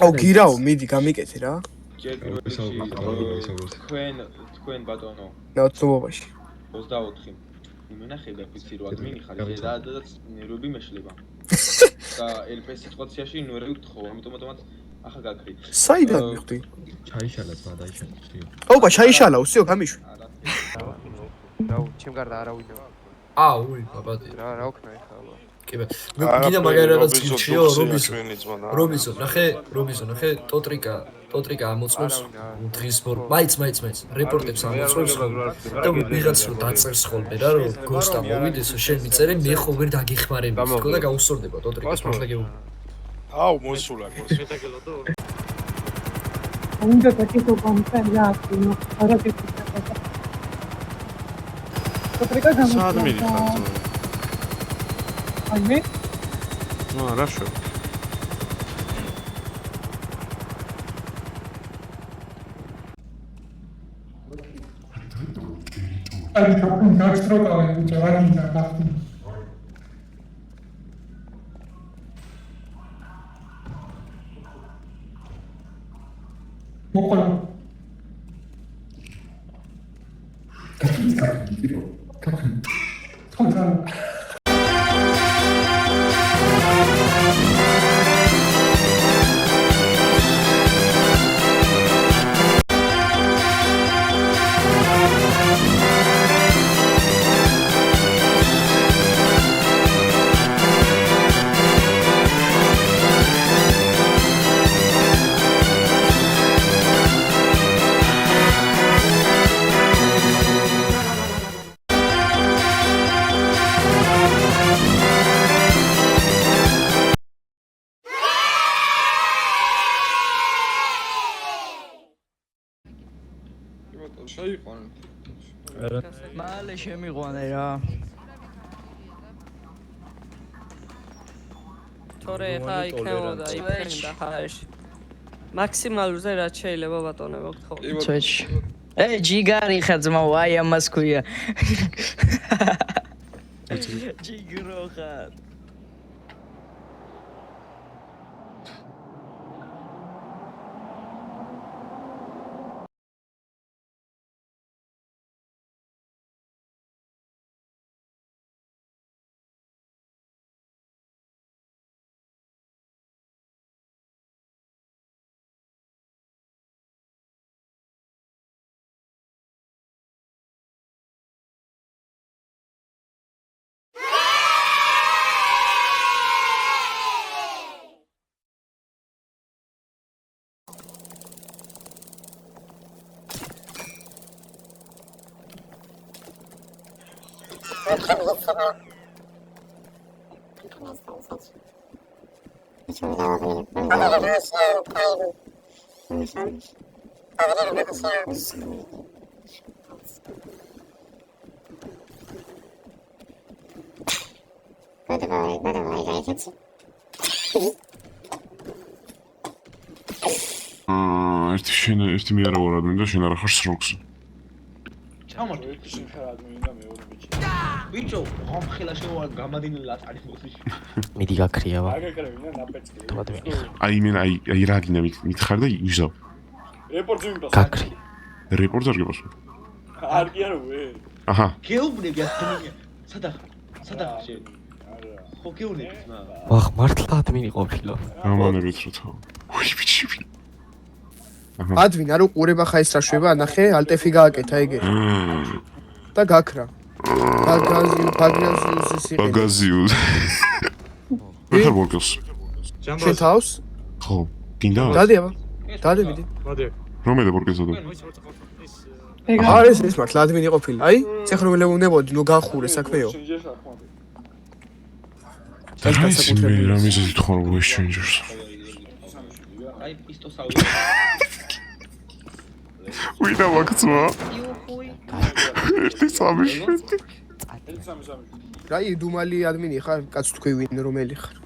აუ გირაო მიდი გამიკეთე რა ჯერ თქვენ ბატონო ნაცნობობაში 24 იმენახე და ფიცი რო ადმინი ხარ და ნერვები მეშლება და ელფეს სიტუაციაში ნერვები გთხოვ ამიტომ ავტომატ ახლა გაქრი საიდან მიხვდი ჩაიშალა ძმა დაიშალა აუ ჩაიშალა უსიო გამიშვი რაუ ჩემ გარდა არავინ უი ბაბადი რა ვქნა ეხლა კი გინდა მაგარადაც გიჩიო რობისო ნახე ტოტრიკა ამოწმებს დღის მაიც რეპორტებს ამოწმებს და ვიღაც რო დაწერს ხოლმე რა რომ გოსტა მოვიდესო შენ მიწერე მე ხო ვერ დაგიხმარები თქო და გაუსწორდება ტოტრიკას მართლა გეუბნები აუ მოსულა შეტაკელოდო უნდა დაკეთო კონფერენცია ნუ არაფერი ტოტრიკა გამოსულა აიმე ну хорошо აი თქვენ გასტროკავენ ბიჭო რა გინდა გახდი მოყოლა თქო მალე შემიყვანე რა თორე ხა იქნებოდა იქნებოდა ხარში მაქსიმალურზე რაც შეიძლება ბატონებო გთხოვ წვეჩი ჯიგარი ხა ძმა ვაი ამას ქვია ჯიგრო ხარ ერთი მე არა ვარ ადმინდა შენ არა ხარ სროქსი ჩამოდი შენ ხარ ადმინდა მეორე ბიჭო ხომხილა შევა გამადინილა აწარი მოსი მიდი გაქრიავა აგაკრევინა ნაპეცკი აი მე აი რა გინდა მითხარ და ვიზავ რეპორტი მიმდას გაქრი რეპორტი არ გიპასო არ კი არა ვე აჰა გეუბნები ასთანია სადახ შენ ხო გეუბნები ძმა ვახ მართლა ადმინი ყოფილა გამანებით რა თავ უი ბიჭი ადვინ არ უყურება ხა ეს რა შვება ნახე ალტეფი გააკეთა ეგეთ და გაქრა ბაგაზიუს ვეხარ ბორკოს შენ თავს ხო გინდა დადე მიდი რომელი ბორკესა და არ ეს მართლა ადვინი ყოფილი აი ცეხ რომ ელეუნებოდი ნუ გახურე საქმეო რა მიზეზით ხარ voice changers აი პისტოსაუ ვინა ვაქცვა ერთი სამი რა იდუმალი ადმინი ხარ კაც თქვი ვინ რომელი ხარ